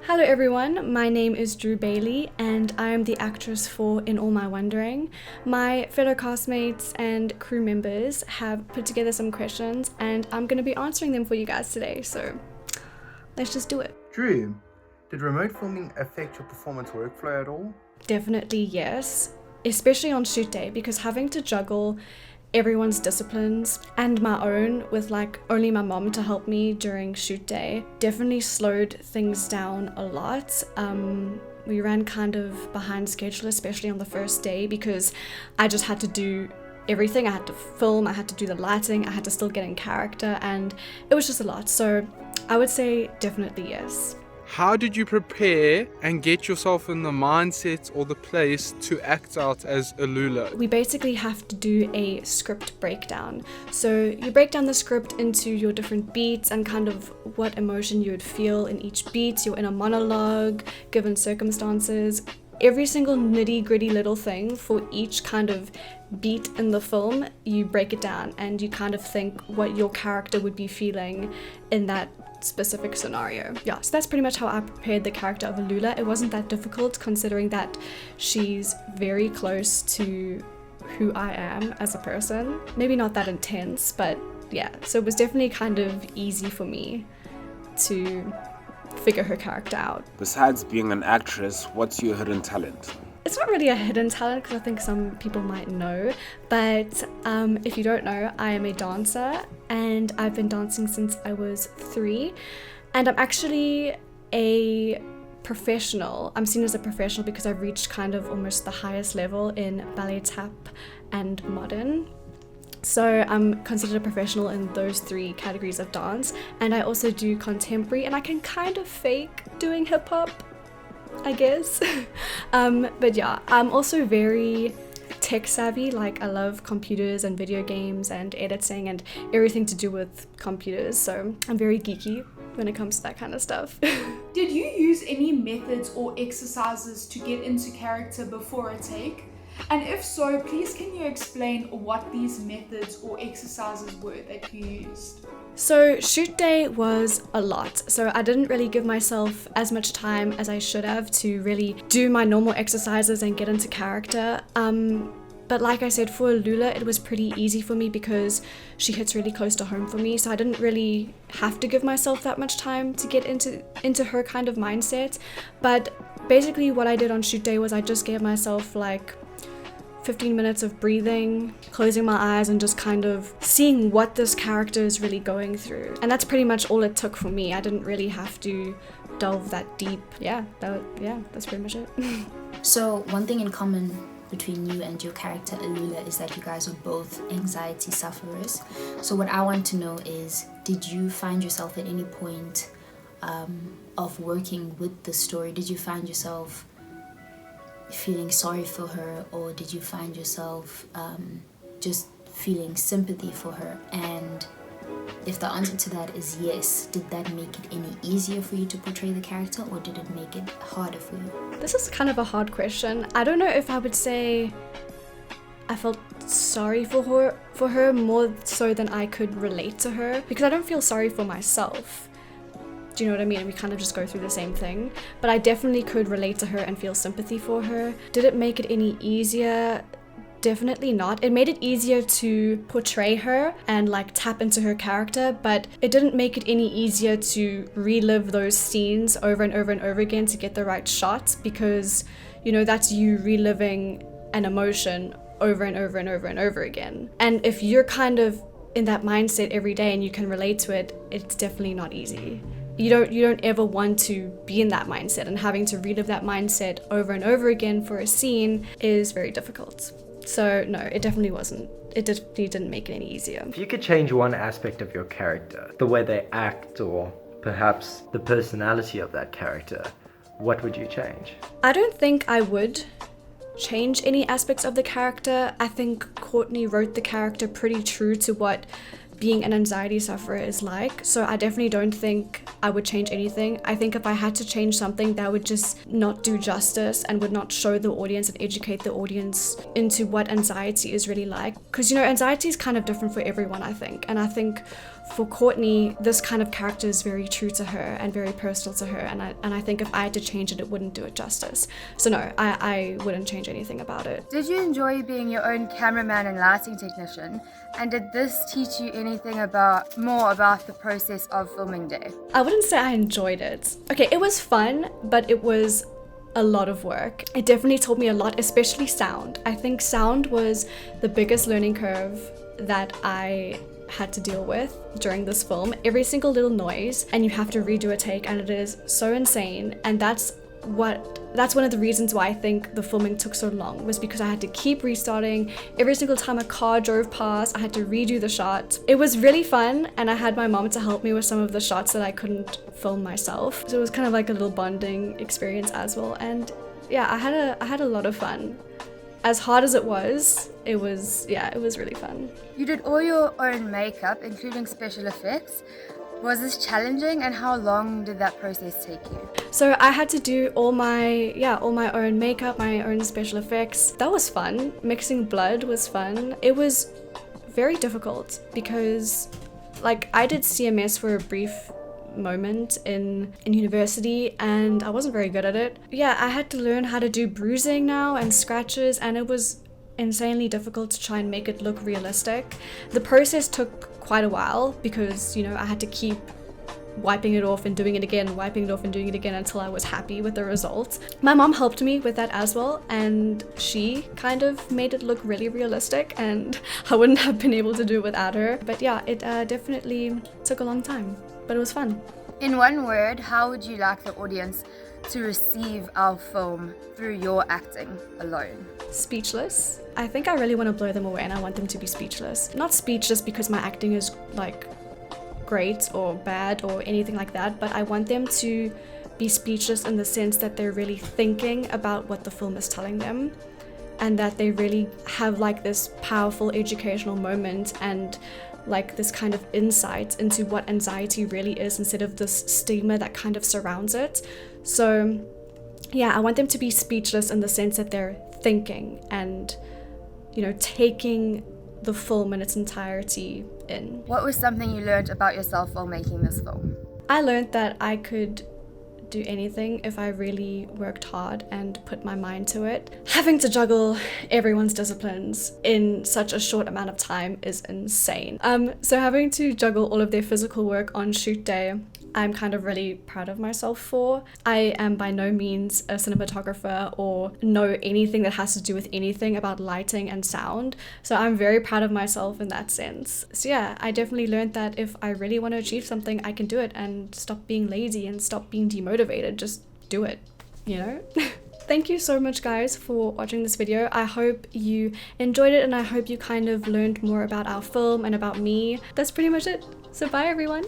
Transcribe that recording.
Hello everyone, my name is Baillie and I am the actress for In All My Wondering. My fellow castmates and crew members have put together some questions and I'm going to be answering them for you guys today, so let's just do it. Drew, did remote filming affect your performance workflow at all? Definitely yes, especially on shoot day, because having to juggle everyone's disciplines and my own with only my mom to help me during shoot day definitely slowed things down a lot. We ran kind of behind schedule, especially on the first day, because I just had to do everything. I had to film, I had to do the lighting, I had to still get in character, and it was just a lot. So I would say definitely yes. How did you prepare and get yourself in the mindset or the place to act out as Alula? We basically have to do a script breakdown. So you break down the script into your different beats and kind of what emotion you would feel in each beat, your inner monologue, given circumstances. Every single nitty gritty little thing for each kind of beat in the film, you break it down and you kind of think what your character would be feeling in that specific scenario. Yeah, so that's pretty much how I prepared the character of Alula. It wasn't that difficult considering that she's very close to who I am as a person. Maybe not that intense, but yeah, so it was definitely kind of easy for me to figure her character out. Besides being an actress, what's your hidden talent? It's not really a hidden talent because I think some people might know, but if you don't know, I am a dancer and I've been dancing since I was 3, and I'm actually a professional. I'm seen as a professional because I've reached kind of almost the highest level in ballet, tap and modern. So I'm considered a professional in those 3 categories of dance, and I also do contemporary, and I can kind of fake doing hip hop, I guess. But yeah, I'm also very tech savvy. Like, I love computers and video games and editing and everything to do with computers, so I'm very geeky when it comes to that kind of stuff. Did you use any methods or exercises to get into character before a take? And if so, please can you explain what these methods or exercises were that you used? So shoot day was a lot, so I didn't really give myself as much time as I should have to really do my normal exercises and get into character. But like I said, for Lula, it was pretty easy for me because she hits really close to home for me, so I didn't really have to give myself that much time to get into her kind of mindset. But basically what I did on shoot day was I just gave myself 15 minutes of breathing, closing my eyes and just kind of seeing what this character is really going through. And that's pretty much all it took for me. I didn't really have to delve that deep. That's pretty much it. So one thing in common between you and your character Alula is that you guys are both anxiety sufferers. So what I want to know is, did you find yourself at any point of working with the story, did you find yourself feeling sorry for her, or did you find yourself just feeling sympathy for her? And if the answer to that is yes, did that make it any easier for you to portray the character, or did it make it harder for you? This is kind of a hard question. I don't know if I would say I felt sorry for her more so than I could relate to her, because I don't feel sorry for myself. Do you know what I mean? We kind of just go through the same thing. But I definitely could relate to her and feel sympathy for her. Did it make it any easier? Definitely not. It made it easier to portray her and tap into her character, but it didn't make it any easier to relive those scenes over and over and over again to get the right shots, because, that's you reliving an emotion over and over and over and over again. And if you're kind of in that mindset every day and you can relate to it, it's definitely not easy. You don't ever want to be in that mindset, and having to relive that mindset over and over again for a scene is very difficult. So no, it definitely wasn't. It definitely didn't make it any easier. If you could change one aspect of your character, the way they act or perhaps the personality of that character, what would you change? I don't think I would change any aspects of the character. I think Courtney wrote the character pretty true to what being an anxiety sufferer is like, so I definitely don't think I would change anything. I think if I had to change something, that would just not do justice and would not show the audience and educate the audience into what anxiety is really like, because anxiety is kind of different for everyone, I think. And I think for Courtney, this kind of character is very true to her and very personal to her, and I think if I had to change it, it wouldn't do it justice. So no, I wouldn't change anything about it. Did you enjoy being your own cameraman and lighting technician? And did this teach you anything more about the process of filming day? I wouldn't say I enjoyed it. Okay, it was fun, but it was a lot of work. It definitely taught me a lot, especially sound. I think sound was the biggest learning curve that I had to deal with during this film. Every single little noise, and you have to redo a take, and it is so insane. And that's one of the reasons why I think the filming took so long, was because I had to keep restarting. Every single time a car drove past, I had to redo the shot. It was really fun, and I had my mom to help me with some of the shots that I couldn't film myself. So it was kind of like a little bonding experience as well. And yeah, I had a lot of fun. As hard as it was really fun. You did all your own makeup, including special effects. Was this challenging, and how long did that process take you? So I had to do all my own makeup, my own special effects. That was fun. Mixing blood was fun. It was very difficult because like I did CMS for a brief moment in university, and I wasn't very good at it. Yeah, I had to learn how to do bruising now and scratches, and it was insanely difficult to try and make it look realistic. The process took quite a while because, you know, I had to keep wiping it off and doing it again, wiping it off and doing it again until I was happy with the result. My mom helped me with that as well, and she kind of made it look really realistic, and I wouldn't have been able to do it without her. But yeah, it definitely took a long time, but it was fun. In one word, how would you like the audience to receive our film through your acting alone? Speechless. I think I really want to blow them away, and I want them to be speechless. Not speechless because my acting is like great or bad or anything like that, but I want them to be speechless in the sense that they're really thinking about what the film is telling them, and that they really have like this powerful educational moment and like this kind of insight into what anxiety really is, instead of this stigma that kind of surrounds it. So yeah, I want them to be speechless in the sense that they're thinking and, you know, taking the film in its entirety in. What was something you learned about yourself while making this film? I learned that I could do anything if I really worked hard and put my mind to it. Having to juggle everyone's disciplines in such a short amount of time is insane. So having to juggle all of their physical work on shoot day, I'm kind of really proud of myself for. I am by no means a cinematographer or know anything that has to do with anything about lighting and sound, so I'm very proud of myself in that sense. So yeah, I definitely learned that if I really want to achieve something, I can do it, and stop being lazy and stop being demotivated. Just do it, you know? Thank you so much guys for watching this video. I hope you enjoyed it, and I hope you kind of learned more about our film and about me. That's pretty much it. So bye everyone.